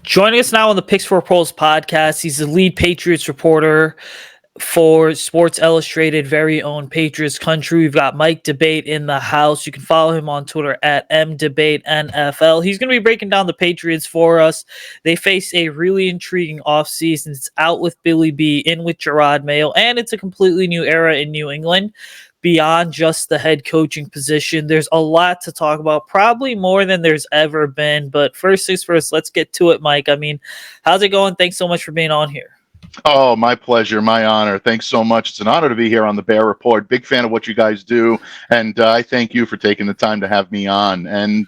Joining us now on the Picks for Pros podcast, he's the lead Patriots reporter for Sports Illustrated, very own Patriots Country. We've got Mike Debate in the house. You can follow him on Twitter at MDebateNFL. He's going to be breaking down the Patriots for us. They face a really intriguing offseason. It's out with Billy B, in with Gerard Mayo, and it's a completely new era in New England. Beyond just the head coaching position, there's a lot to talk about, probably more than there's ever been. But first things first, let's get to it, Mike. I mean, how's it going? Thanks so much for being on here. Oh, my pleasure, my honor. Thanks so much. It's an honor to be here on the Bear Report. Big fan of what you guys do, and I thank you for taking the time to have me on. And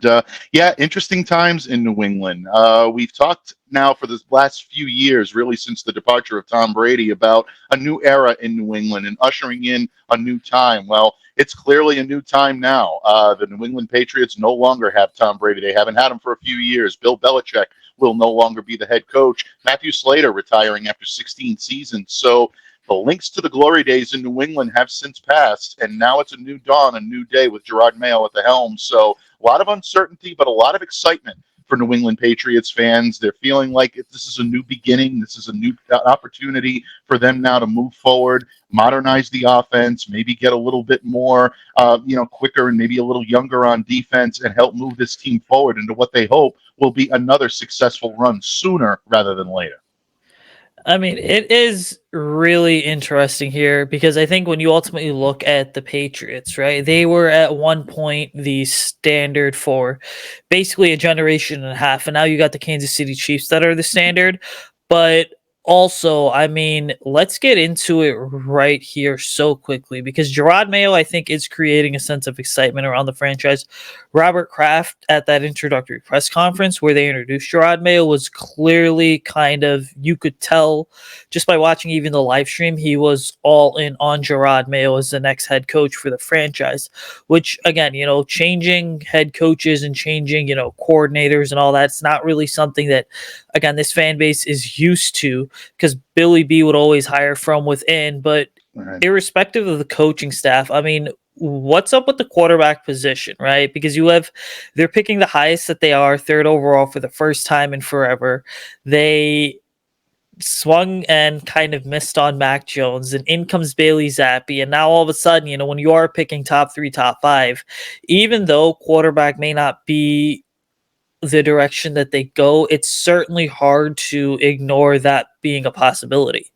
yeah, interesting times in New England. We've talked now for the last few years, really since the departure of Tom Brady, about a new era in New England and ushering in a new time. Well, it's clearly a new time now. The New England Patriots no longer have Tom Brady. They haven't had him for a few years. Bill Belichick will no longer be the head coach. Matthew Slater retiring after 16 seasons. So the links to the glory days in New England have since passed, and now it's a new dawn, a new day with Gerard Mayo at the helm. So a lot of uncertainty, but a lot of excitement for New England Patriots fans. They're feeling like this is a new beginning. This is a new opportunity for them now to move forward, modernize the offense, maybe get a little bit more, quicker and maybe a little younger on defense, and help move this team forward into what they hope will be another successful run sooner rather than later. I mean, it is really interesting here because I think when you ultimately look at the Patriots, right, they were at one point the standard for basically a generation and a half, and now you got the Kansas City Chiefs that are the standard. But also, I mean, let's get into it right here so quickly because Gerard Mayo, I think, is creating a sense of excitement around the franchise. Robert Kraft at that introductory press conference where they introduced Gerard Mayo was clearly kind of, you could tell just by watching even the live stream, he was all in on Gerard Mayo as the next head coach for the franchise, which again, changing head coaches and changing, coordinators and all that's not really something that, again, this fan base is used to because Billy B would always hire from within. But Right. Irrespective of the coaching staff, I mean, what's up with the quarterback position, right? Because they're picking the highest that they are, third overall for the first time in forever. They swung and kind of missed on Mac Jones, and in comes Bailey Zappi, and now all of a sudden, when you are picking top 3, top 5, even though quarterback may not be the direction that they go, it's certainly hard to ignore that being a possibility.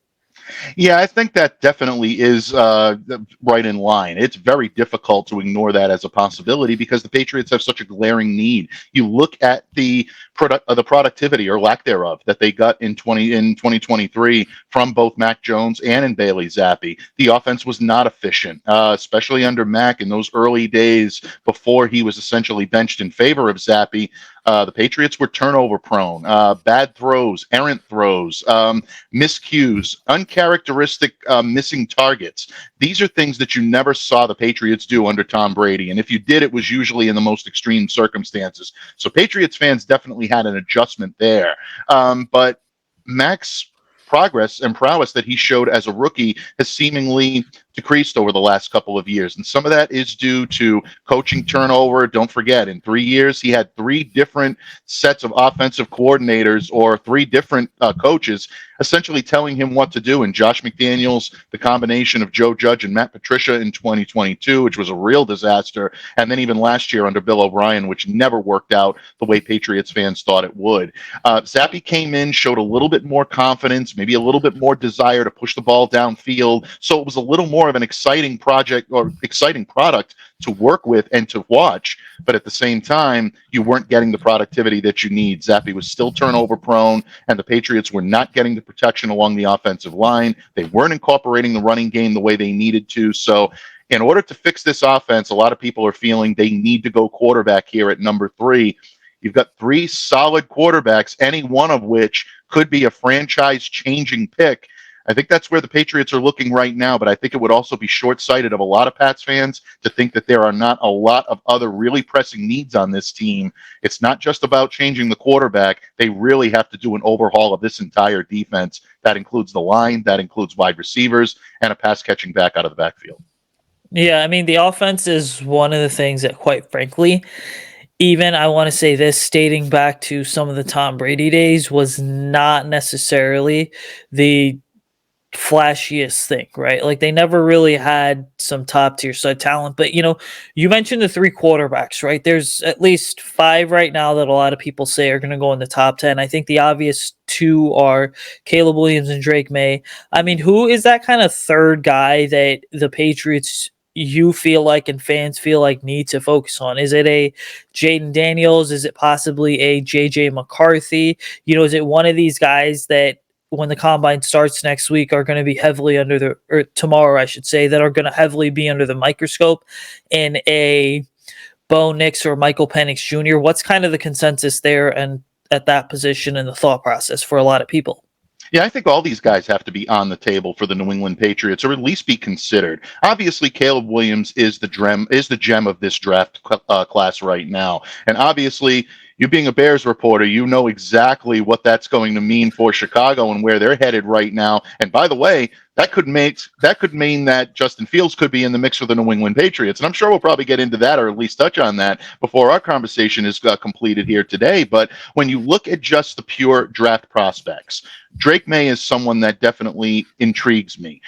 Yeah, I think that definitely is right in line. It's very difficult to ignore that as a possibility because the Patriots have such a glaring need. You look at the productivity or lack thereof that they got in 2023 from both Mac Jones and in Bailey Zappi. The offense was not efficient, especially under Mac in those early days before he was essentially benched in favor of Zappi. The Patriots were turnover prone, bad throws, errant throws, miscues, uncharacteristic missing targets. These are things that you never saw the Patriots do under Tom Brady. And if you did, it was usually in the most extreme circumstances. So Patriots fans definitely had an adjustment there. But Mac's progress and prowess that he showed as a rookie has seemingly decreased over the last couple of years. And some of that is due to coaching turnover. Don't forget, in 3 years, he had 3 different sets of offensive coordinators or 3 different coaches essentially telling him what to do. And Josh McDaniels, the combination of Joe Judge and Matt Patricia in 2022, which was a real disaster. And then even last year under Bill O'Brien, which never worked out the way Patriots fans thought it would. Zappi came in, showed a little bit more confidence, maybe a little bit more desire to push the ball downfield. So it was a little more of an exciting project or exciting product to work with and to watch. But at the same time, you weren't getting the productivity that you need. Zappi was still turnover prone, and the Patriots were not getting the protection along the offensive line. They weren't incorporating the running game the way they needed to. So in order to fix this offense, a lot of people are feeling they need to go quarterback here at number 3. You've got 3 solid quarterbacks, any one of which could be a franchise-changing pick. I think that's where the Patriots are looking right now, but I think it would also be short-sighted of a lot of Pats fans to think that there are not a lot of other really pressing needs on this team. It's not just about changing the quarterback. They really have to do an overhaul of this entire defense. That includes the line, that includes wide receivers, and a pass-catching back out of the backfield. Yeah, I mean, the offense is one of the things that, quite frankly, even I want to say this, dating back to some of the Tom Brady days, was not necessarily the flashiest thing, right? Like they never really had some top tier side talent. But you mentioned the three quarterbacks, right? There's at least five right now that a lot of people say are going to go in the top 10. I think the obvious two are Caleb Williams and Drake May. I mean, who is that kind of third guy that the Patriots, you feel like, and fans feel like, need to focus on? Is it a Jaden Daniels? Is it possibly a JJ McCarthy? Is it one of these guys that when the combine starts next week are going to be heavily under the, or tomorrow I should say, that are going to heavily be under the microscope in a Bo Nix or Michael Penix Jr.? What's kind of the consensus there and at that position and the thought process for a lot of people? Yeah, I think all these guys have to be on the table for the New England Patriots, or at least be considered. Obviously, Caleb Williams is the gem of this draft class right now, and obviously, you being a Bears reporter, you know exactly what that's going to mean for Chicago and where they're headed right now. And by the way, that could mean that Justin Fields could be in the mix for the New England Patriots, and I'm sure we'll probably get into that or at least touch on that before our conversation is completed here today. But when you look at just the pure draft prospects, Drake May is someone that definitely intrigues me.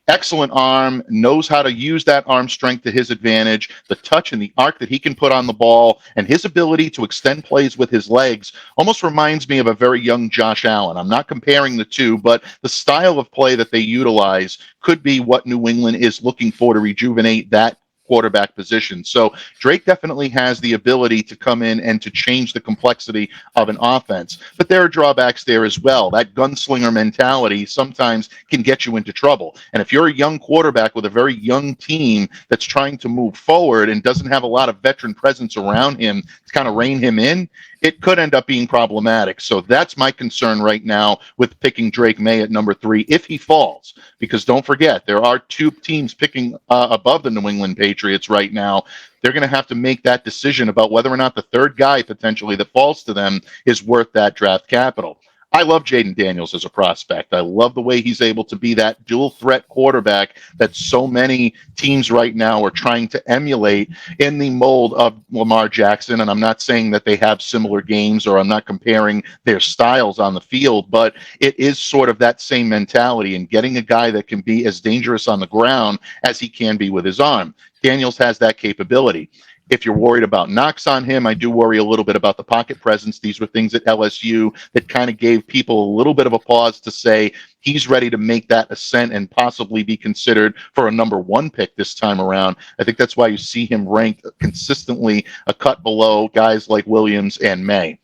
Excellent arm, knows how to use that arm strength to his advantage, the touch and the arc that he can put on the ball, and his ability to extend plays with his legs almost reminds me of a very young Josh Allen. I'm not comparing the two, but the style of play that they utilize could be what New England is looking for to rejuvenate that quarterback position. So Drake definitely has the ability to come in and to change the complexity of an offense. But there are drawbacks there as well. That gunslinger mentality sometimes can get you into trouble. And if you're a young quarterback with a very young team that's trying to move forward and doesn't have a lot of veteran presence around him to kind of rein him in, it could end up being problematic. So that's my concern right now with picking Drake May at number 3 if he falls. Because don't forget, there are two teams picking above the New England Patriots right now. They're going to have to make that decision about whether or not the third guy potentially that falls to them is worth that draft capital. I love Jaden Daniels as a prospect. I love the way he's able to be that dual threat quarterback that so many teams right now are trying to emulate in the mold of Lamar Jackson. And I'm not saying that they have similar games, or I'm not comparing their styles on the field, but it is sort of that same mentality and getting a guy that can be as dangerous on the ground as he can be with his arm. Daniels has that capability. If you're worried about knocks on him, I do worry a little bit about the pocket presence. These were things at LSU that kind of gave people a little bit of a pause to say he's ready to make that ascent and possibly be considered for a number 1 pick this time around. I think that's why you see him ranked consistently a cut below guys like Williams and May.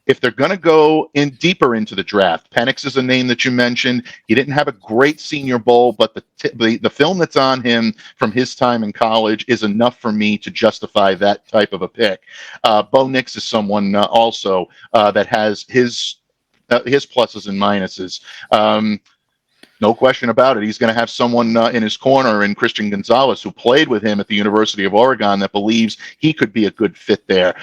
If they're going to go in deeper into the draft, Penix is a name that you mentioned. He didn't have a great Senior Bowl, but the film that's on him from his time in college is enough for me to justify that type of a pick. Bo Nix is someone also that has his pluses and minuses. No question about it. He's going to have someone in his corner in Christian Gonzalez, who played with him at the University of Oregon, that believes he could be a good fit there.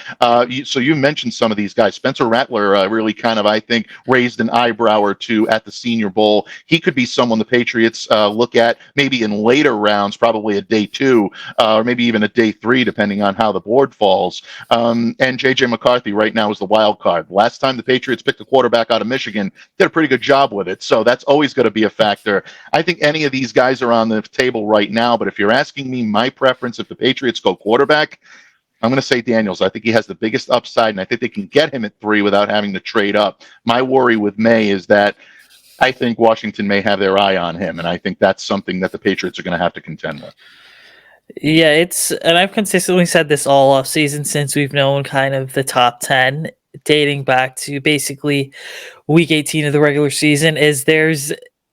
So you mentioned some of these guys. Spencer Rattler really kind of, I think, raised an eyebrow or two at the Senior Bowl. He could be someone the Patriots look at maybe in later rounds, probably a day 2 or maybe even a day 3, depending on how the board falls. And JJ McCarthy right now is the wild card. Last time the Patriots picked a quarterback out of Michigan, did a pretty good job with it. So that's always going to be a factor. I think any of these guys are on the table right now, but if you're asking me my preference, if the Patriots go quarterback, I'm going to say Daniels. I think he has the biggest upside, and I think they can get him at 3 without having to trade up. My worry with May is that I think Washington may have their eye on him, and I think that's something that the Patriots are going to have to contend with. Yeah, and I've consistently said this all off season since we've known kind of the top 10, dating back to basically week 18 of the regular season, is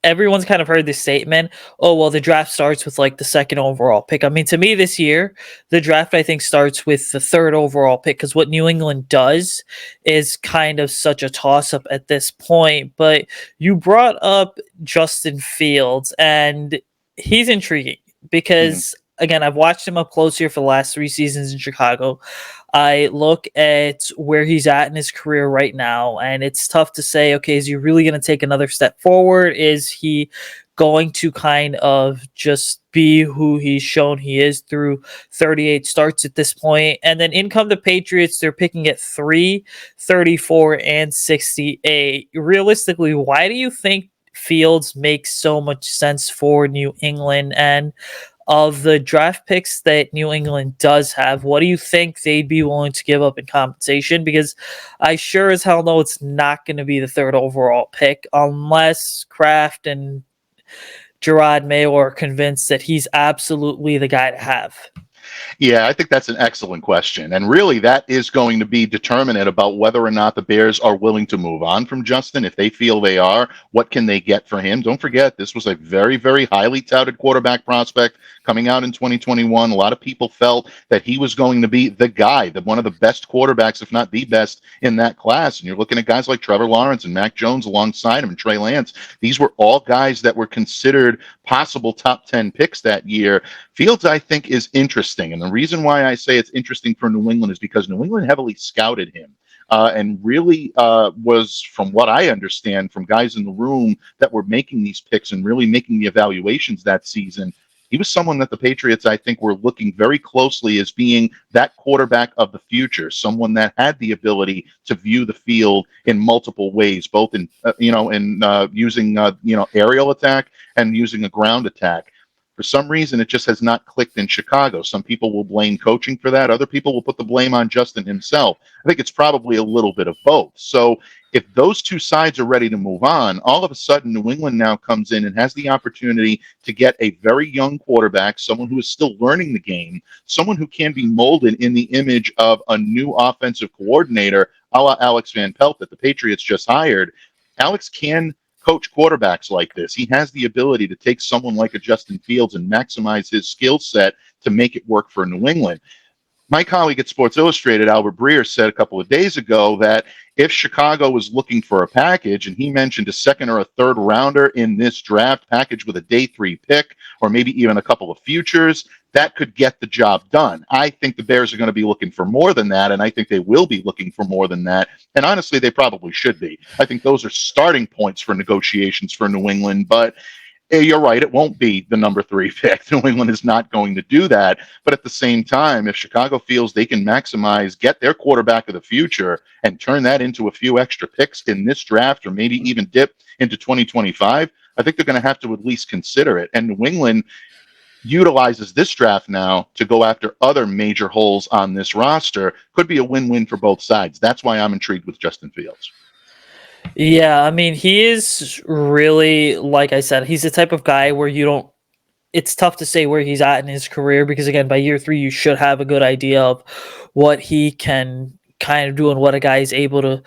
everyone's kind of heard this statement, oh, well, the draft starts with like the 2nd overall pick. I mean, to me this year, the draft, I think, starts with the 3rd overall pick, because what New England does is kind of such a toss-up at this point. But you brought up Justin Fields, and he's intriguing because, again, I've watched him up close here for the last 3 seasons in Chicago. I look at where he's at in his career right now, and it's tough to say, okay, is he really going to take another step forward? Is he going to kind of just be who he's shown he is through 38 starts at this point. And then in come the Patriots, they're picking at 3, 34, and 68. Realistically, why do you think Fields makes so much sense for New England? And of the draft picks that New England does have, what do you think they'd be willing to give up in compensation? Because I sure as hell know it's not going to be the 3rd overall pick unless Kraft and Gerard Mayo are convinced that he's absolutely the guy to have. Yeah, I think that's an excellent question. And really, that is going to be determinant about whether or not the Bears are willing to move on from Justin. If they feel they are, what can they get for him? Don't forget, this was a very, very highly touted quarterback prospect coming out in 2021. A lot of people felt that he was going to be the guy, one of the best quarterbacks, if not the best, in that class. And you're looking at guys like Trevor Lawrence and Mac Jones alongside him and Trey Lance. These were all guys that were considered possible top 10 picks that year. Fields, I think, is interesting. And the reason why I say it's interesting for New England is because New England heavily scouted him and really was, from what I understand, from guys in the room that were making these picks and really making the evaluations that season. He was someone that the Patriots, I think, were looking very closely as being that quarterback of the future, someone that had the ability to view the field in multiple ways, both in using aerial attack and using a ground attack. For some reason, it just has not clicked in Chicago. Some people will blame coaching for that. Other people will put the blame on Justin himself. I think it's probably a little bit of both. So if those two sides are ready to move on, all of a sudden New England now comes in and has the opportunity to get a very young quarterback, someone who is still learning the game, someone who can be molded in the image of a new offensive coordinator, a la Alex Van Pelt that the Patriots just hired. Alex can coach quarterbacks like this. He has the ability to take someone like a Justin Fields and maximize his skill set to make it work for New England. My colleague at Sports Illustrated, Albert Breer, said a couple of days ago that if Chicago was looking for a package, and he mentioned a 2nd or a 3rd rounder in this draft package with a day 3 pick, or maybe even a couple of futures, that could get the job done. I think the Bears are going to be looking for more than that, and I think they will be looking for more than that. And honestly, they probably should be. I think those are starting points for negotiations for New England, but you're right, it won't be the number 3 pick. New England is not going to do that. But at the same time, if Chicago feels they can get their quarterback of the future and turn that into a few extra picks in this draft, or maybe even dip into 2025, I think they're going to have to at least consider it. And New England utilizes this draft now to go after other major holes on this roster. Could be a win-win for both sides. That's why I'm intrigued with Justin Fields. Yeah, I mean, he is really, like I said, he's the type of guy where it's tough to say where he's at in his career because, again, by year 3, you should have a good idea of what he can kind of do and what a guy is able to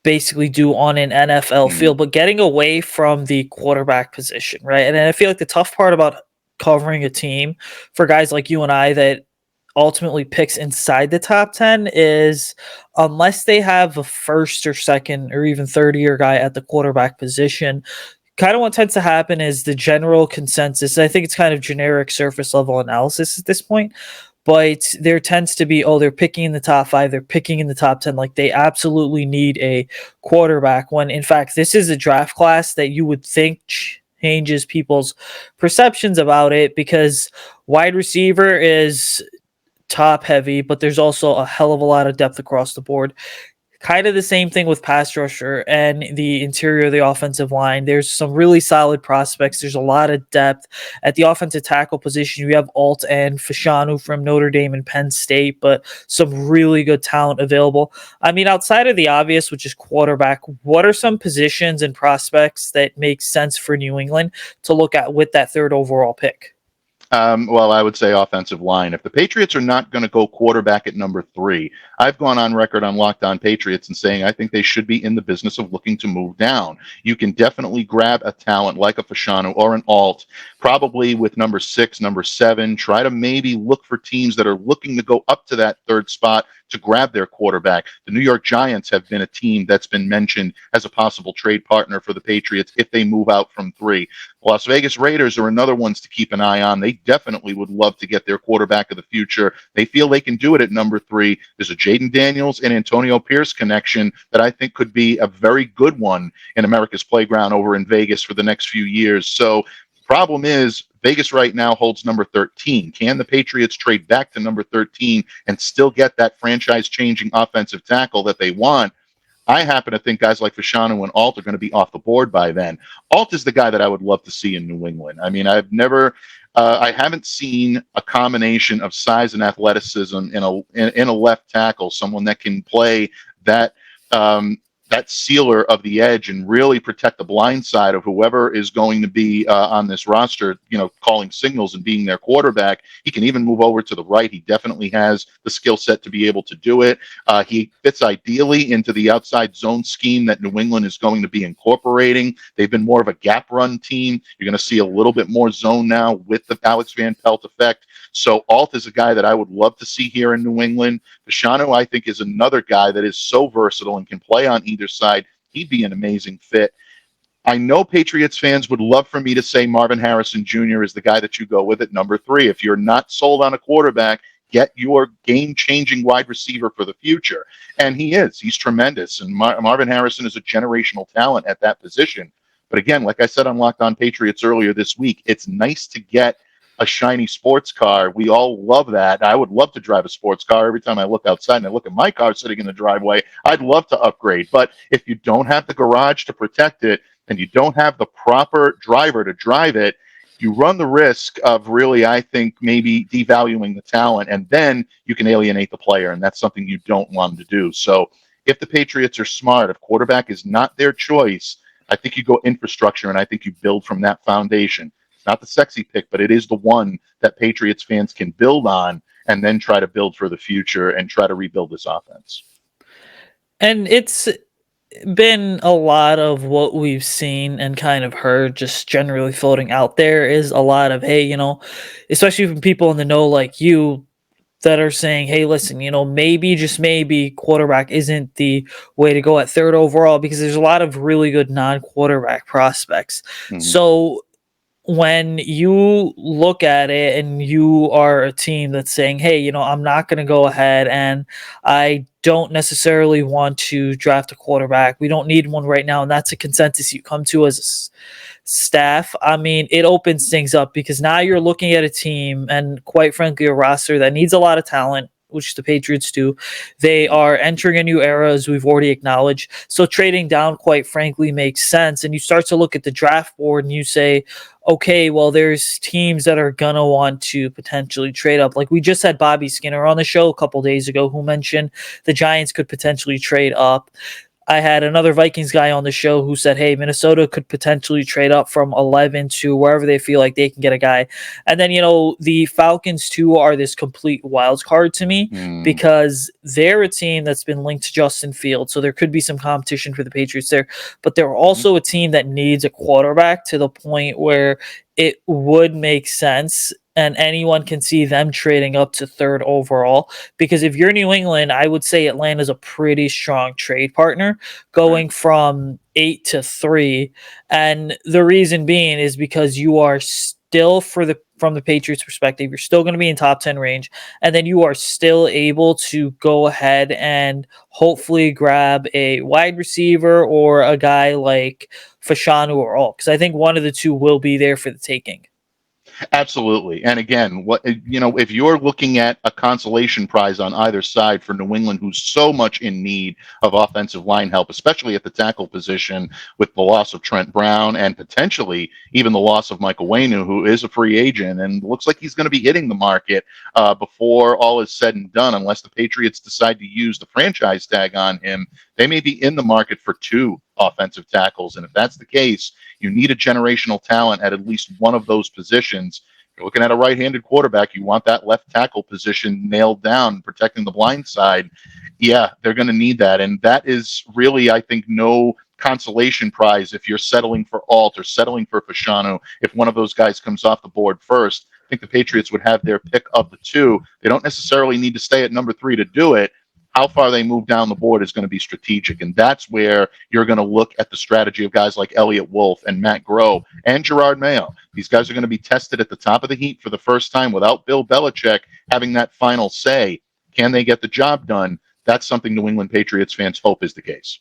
basically do on an NFL field. But getting away from the quarterback position, right? And I feel like the tough part about covering a team for guys like you and I that ultimately picks inside the top 10 is unless they have a 1st or 2nd or even 3rd year guy at the quarterback position, kind of what tends to happen is the general consensus. I think it's kind of generic surface level analysis at this point, but there tends to be, they're picking in the top 5, they're picking in the top 10. Like they absolutely need a quarterback when in fact, this is a draft class that you would think changes people's perceptions about it because wide receiver is top heavy, but there's also a hell of a lot of depth across the board. Kind of the same thing with pass rusher and the interior of the offensive line. There's some really solid prospects. There's a lot of depth at the offensive tackle position. You have Alt and Fashanu from Notre Dame and Penn State, but some really good talent available. I mean, outside of the obvious, which is quarterback, what are some positions and prospects that make sense for New England to look at with that 3rd overall pick? Well, I would say offensive line. If the Patriots are not going to go quarterback at number 3, I've gone on record on Locked On Patriots and saying I think they should be in the business of looking to move down. You can definitely grab a talent like a Fashanu or an Alt, probably with number 6, number 7. Try to maybe look for teams that are looking to go up to that 3rd spot to grab their quarterback. The New York Giants have been a team that's been mentioned as a possible trade partner for the Patriots if they move out from 3. Las Vegas Raiders are another ones to keep an eye on. They definitely would love to get their quarterback of the future. They feel they can do it at number 3. There's a Jaden Daniels and Antonio Pierce connection that I think could be a very good one in America's Playground over in Vegas for the next few years. So the problem is Vegas right now holds number 13. Can the Patriots trade back to number 13 and still get that franchise-changing offensive tackle that they want? I happen to think guys like Fashanu and Alt are going to be off the board by then. Alt is the guy that I would love to see in New England. I mean, I haven't seen a combination of size and athleticism in a left tackle, someone that can play that that sealer of the edge and really protect the blind side of whoever is going to be on this roster, calling signals and being their quarterback. He can even move over to the right. He definitely has the skill set to be able to do it. He fits ideally into the outside zone scheme that New England is going to be incorporating. They've been more of a gap run team. You're going to see a little bit more zone now with the Alex Van Pelt effect. So Alt is a guy that I would love to see here in New England. Fashanu, I think, is another guy that is so versatile and can play on either side. He'd be an amazing fit. I know Patriots fans would love for me to say Marvin Harrison Jr. is the guy that you go with at number 3. If you're not sold on a quarterback, get your game-changing wide receiver for the future. And he is. He's tremendous. And Marvin Harrison is a generational talent at that position. But again, like I said on Locked On Patriots earlier this week, it's nice to get a shiny sports car. We all love that. I would love to drive a sports car. Every time I look outside and I look at my car sitting in the driveway, I'd love to upgrade. But if you don't have the garage to protect it and you don't have the proper driver to drive it, you run the risk of really, I think, maybe devaluing the talent, and then you can alienate the player, and that's something you don't want to do. So if the Patriots are smart, if quarterback is not their choice, I think you go infrastructure, and I think you build from that foundation. Not the sexy pick, but it is the one that Patriots fans can build on and then try to build for the future and try to rebuild this offense. And it's been a lot of what we've seen and kind of heard just generally floating out there is a lot of, hey, especially from people in the know like you that are saying, hey, listen, maybe, just maybe quarterback isn't the way to go at 3rd overall because there's a lot of really good non-quarterback prospects. Mm-hmm. So when you look at it and you are a team that's saying, hey, I'm not going to go ahead and I don't necessarily want to draft a quarterback. We don't need one right now. And that's a consensus you come to as a staff. I mean, it opens things up because now you're looking at a team and quite frankly, a roster that needs a lot of talent, which the Patriots do. They are entering a new era, as we've already acknowledged. So trading down, quite frankly, makes sense. And you start to look at the draft board and you say, okay, well, there's teams that are going to want to potentially trade up. Like we just had Bobby Skinner on the show a couple days ago who mentioned the Giants could potentially trade up. I had another Vikings guy on the show who said, hey, Minnesota could potentially trade up from 11 to wherever they feel like they can get a guy. And then, the Falcons, too, are this complete wild card to me because they're a team that's been linked to Justin Fields. So there could be some competition for the Patriots there. But they're also a team that needs a quarterback to the point where it would make sense. And anyone can see them trading up to 3rd overall. Because if you're New England, I would say Atlanta's a pretty strong trade partner going from 8 to 3. And the reason being is because you are still, from the Patriots perspective, you're still going to be in top 10 range. And then you are still able to go ahead and hopefully grab a wide receiver or a guy like Fashanu or Alt. Because I think one of the two will be there for the taking. Absolutely. And again, if you're looking at a consolation prize on either side for New England, who's so much in need of offensive line help, especially at the tackle position with the loss of Trent Brown and potentially even the loss of Michael Wainu, who is a free agent and looks like he's going to be hitting the market before all is said and done, unless the Patriots decide to use the franchise tag on him. They may be in the market for 2 offensive tackles. And if that's the case, you need a generational talent at least one of those positions. You're looking at a right-handed quarterback. You want that left tackle position nailed down, protecting the blind side. Yeah, they're going to need that. And that is really, I think, no consolation prize if you're settling for Alt or settling for Fashanu. If one of those guys comes off the board first, I think the Patriots would have their pick of the 2. They don't necessarily need to stay at number 3 to do it. how far they move down the board is going to be strategic. And that's where you're going to look at the strategy of guys like Elliott Wolf and Matt Groh and Gerard Mayo. These guys are going to be tested at the top of the heap for the first time without Bill Belichick having that final say. Can they get the job done? That's something New England Patriots fans hope is the case.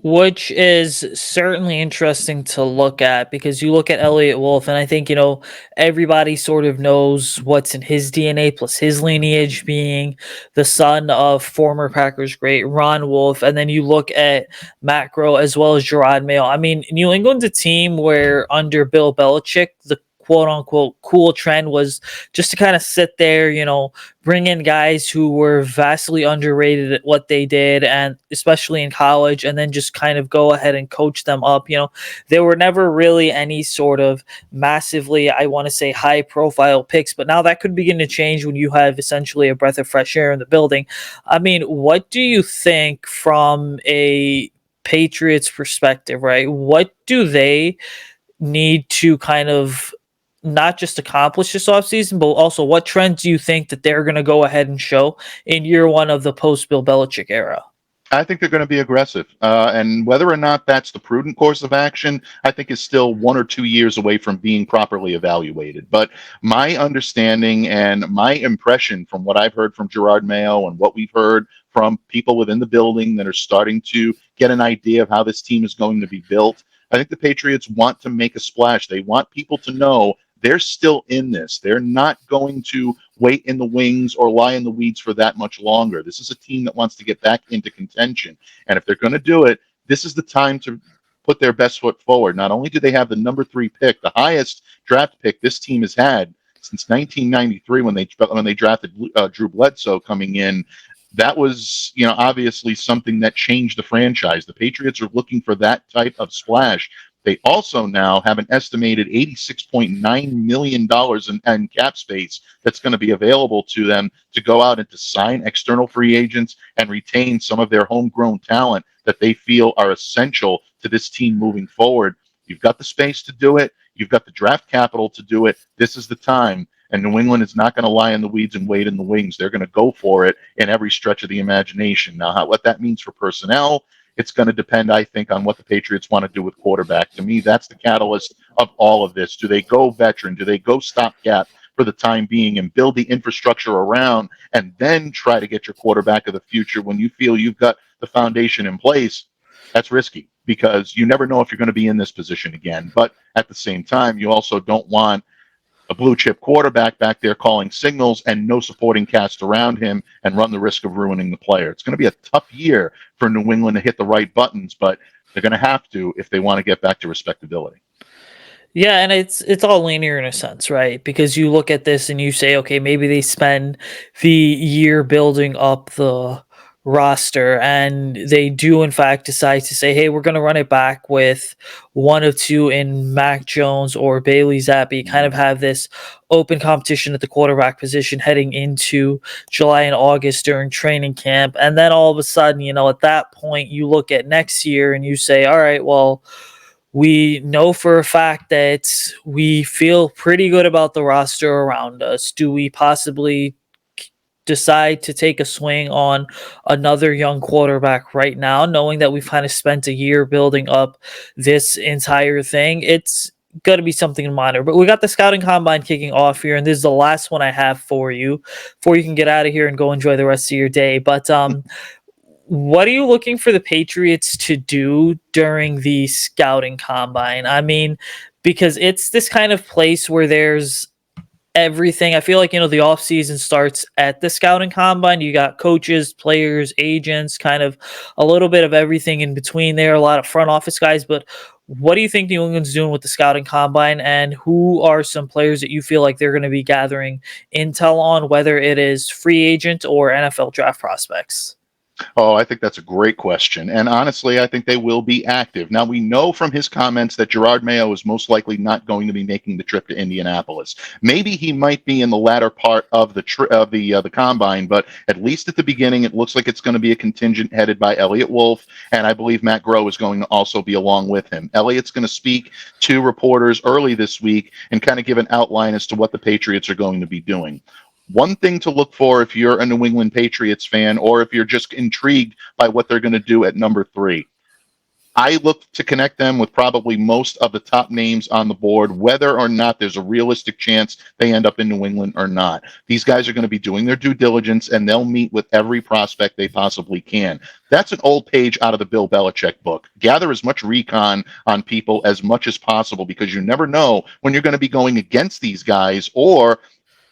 Which is certainly interesting to look at, because you look at Elliot Wolf, and I think, everybody sort of knows what's in his DNA, plus his lineage being the son of former Packers great Ron Wolf. And then you look at Matt Groh as well as Gerard Mayo. I mean, New England's a team where under Bill Belichick, the quote unquote cool trend was just to kind of sit there, bring in guys who were vastly underrated at what they did, and especially in college, and then just kind of go ahead and coach them up. There were never really any sort of massively, I want to say, high profile picks, but now that could begin to change when you have essentially a breath of fresh air in the building. I mean, what do you think from a Patriots perspective, right? What do they need to kind of not just accomplish this offseason, but also what trends do you think that they're going to go ahead and show in year one of the post-Bill Belichick era? I think they're going to be aggressive. And whether or not that's the prudent course of action, I think is still 1 or 2 years away from being properly evaluated. But my understanding and my impression from what I've heard from Gerard Mayo and what we've heard from people within the building that are starting to get an idea of how this team is going to be built, I think the Patriots want to make a splash. They want people to know they're still in this. They're not going to wait in the wings or lie in the weeds for that much longer. This is a team that wants to get back into contention. And if they're going to do it, this is the time to put their best foot forward. Not only do they have the number 3 pick, the highest draft pick this team has had since 1993 when they drafted Drew Bledsoe coming in. That was, obviously something that changed the franchise. The Patriots are looking for that type of splash. They also now have an estimated $86.9 million in cap space that's going to be available to them to go out and to sign external free agents and retain some of their homegrown talent that they feel are essential to this team moving forward. You've got the space to do it. You've got the draft capital to do it. This is the time. And New England is not going to lie in the weeds and wait in the wings. They're going to go for it in every stretch of the imagination. Now, what that means for personnel, it's going to depend, I think, on what the Patriots want to do with quarterback. To me, that's the catalyst of all of this. Do they go veteran? Do they go stopgap for the time being and build the infrastructure around and then try to get your quarterback of the future when you feel you've got the foundation in place? That's risky because you never know if you're going to be in this position again. But at the same time, you also don't want a blue chip quarterback back there calling signals and no supporting cast around him and run the risk of ruining the player. It's going to be a tough year for New England to hit the right buttons, but they're going to have to if they want to get back to respectability. Yeah, and it's all linear in a sense, right? Because you look at this and you say, okay, maybe they spend the year building up the roster, and they do in fact decide to say, hey, we're going to run it back with one of two in Mac Jones or Bailey Zappi, kind of have this open competition at the quarterback position heading into July and August during training camp. And then all of a sudden, at that point, you look at next year and you say, all right, well, we know for a fact that we feel pretty good about the roster around us. Do we possibly decide to take a swing on another young quarterback right now, knowing that we've kind of spent a year building up this entire thing? It's going to be something to monitor. But we got the scouting combine kicking off here, and this is the last one I have for you before you can get out of here and go enjoy the rest of your day. But what are you looking for the Patriots to do during the scouting combine? I mean, because it's this kind of place where there's everything. I feel like, the offseason starts at the scouting combine. You got coaches, players, agents, kind of a little bit of everything in between there, a lot of front office guys. But what do you think New England's doing with the scouting combine, and who are some players that you feel like they're going to be gathering intel on, whether it is free agent or NFL draft prospects? Oh, I think that's a great question. And honestly, I think they will be active. Now, we know from his comments that Gerard Mayo is most likely not going to be making the trip to Indianapolis. Maybe he might be in the latter part of the combine, but at least at the beginning, it looks like it's going to be a contingent headed by Elliott Wolf, and I believe Matt Groh is going to also be along with him. Elliott's going to speak to reporters early this week and kind of give an outline as to what the Patriots are going to be doing. One thing to look for if you're a New England Patriots fan, or if you're just intrigued by what they're going to do at number 3. I look to connect them with probably most of the top names on the board, whether or not there's a realistic chance they end up in New England or not. These guys are going to be doing their due diligence, and they'll meet with every prospect they possibly can. That's an old page out of the Bill Belichick book. Gather as much recon on people as much as possible, because you never know when you're going to be going against these guys, or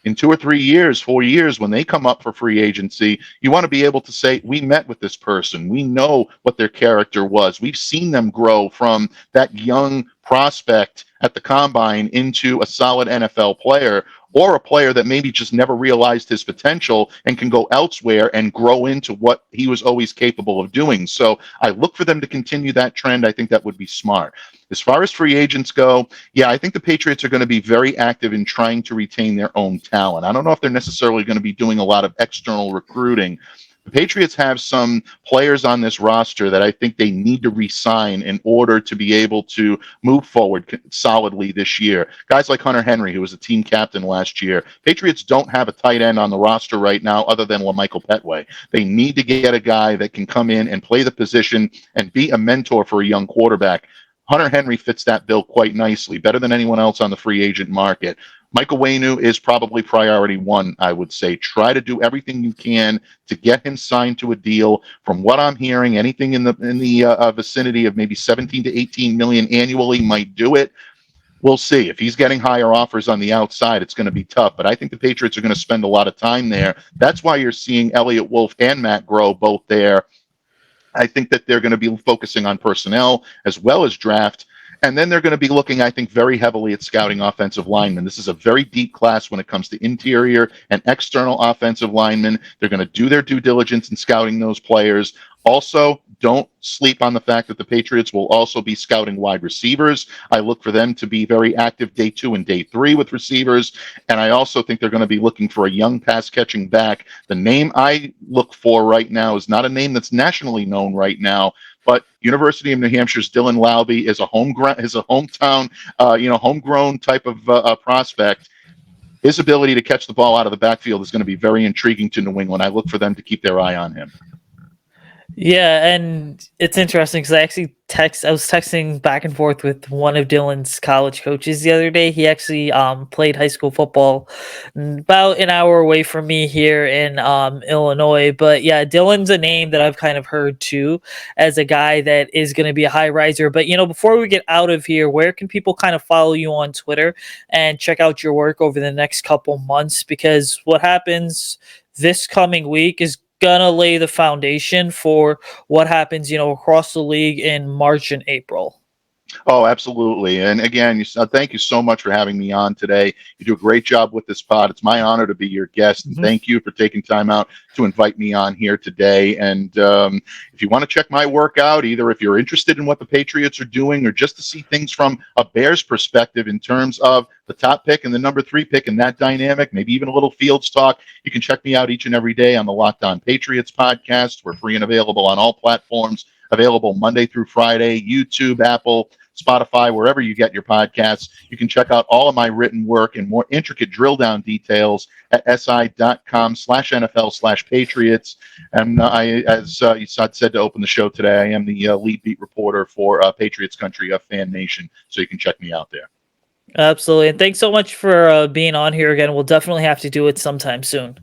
in 2 or 3 years, 4 years, when they come up for free agency, you want to be able to say, we met with this person. We know what their character was. We've seen them grow from that young prospect at the combine into a solid NFL player, or a player that maybe just never realized his potential and can go elsewhere and grow into what he was always capable of doing. So I look for them to continue that trend. I think that would be smart. As far as free agents go, yeah, I think the Patriots are going to be very active in trying to retain their own talent. I don't know if they're necessarily going to be doing a lot of external recruiting. The Patriots have some players on this roster that I think they need to re-sign in order to be able to move forward solidly this year. Guys like Hunter Henry, who was a team captain last year. Patriots don't have a tight end on the roster right now other than LaMichael Petway. They need to get a guy that can come in and play the position and be a mentor for a young quarterback. Hunter Henry fits that bill quite nicely, better than anyone else on the free agent market. Michael Wainu is probably priority 1, I would say. Try to do everything you can to get him signed to a deal. From what I'm hearing, anything in the vicinity of maybe 17 to 18 million annually might do it. We'll see. If he's getting higher offers on the outside, it's going to be tough. But I think the Patriots are going to spend a lot of time there. That's why you're seeing Elliott Wolf and Matt Groh both there. I think that they're going to be focusing on personnel as well as draft. And then they're going to be looking, I think, very heavily at scouting offensive linemen. This is a very deep class when it comes to interior and external offensive linemen. They're going to do their due diligence in scouting those players. Also, don't sleep on the fact that the Patriots will also be scouting wide receivers. I look for them to be very active day 2 and day 3 with receivers. And I also think they're going to be looking for a young pass-catching back. The name I look for right now is not a name that's nationally known right now, but University of New Hampshire's Dylan Laube is a hometown, homegrown type of prospect. His ability to catch the ball out of the backfield is going to be very intriguing to New England. I look for them to keep their eye on him. Yeah, and it's interesting because I was texting back and forth with one of Dylan's college coaches the other day. He actually played high school football about an hour away from me here in Illinois. But yeah, Dylan's a name that I've kind of heard too as a guy that is going to be a high riser. But before we get out of here, where can people kind of follow you on Twitter and check out your work over the next couple months? Because what happens this coming week is gonna lay the foundation for what happens, across the league in March and April. Oh, absolutely. And again, thank you so much for having me on today. You do a great job with this pod. It's my honor to be your guest. And thank you for taking time out to invite me on here today. And if you want to check my work out, either if you're interested in what the Patriots are doing or just to see things from a Bears perspective in terms of the top pick and the number 3 pick and that dynamic, maybe even a little Fields talk, you can check me out each and every day on the Locked On Patriots podcast. We're free and available on all platforms, available Monday through Friday, YouTube, Apple, Spotify, wherever you get your podcasts. You can check out all of my written work and more intricate drill down details at si.com/NFL/Patriots. And as you said to open the show today, I am the lead beat reporter for Patriots Country Fan Nation. So you can check me out there. Absolutely. And thanks so much for being on here again. We'll definitely have to do it sometime soon.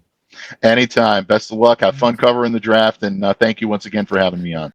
Anytime. Best of luck. Have fun covering the draft. And thank you once again for having me on.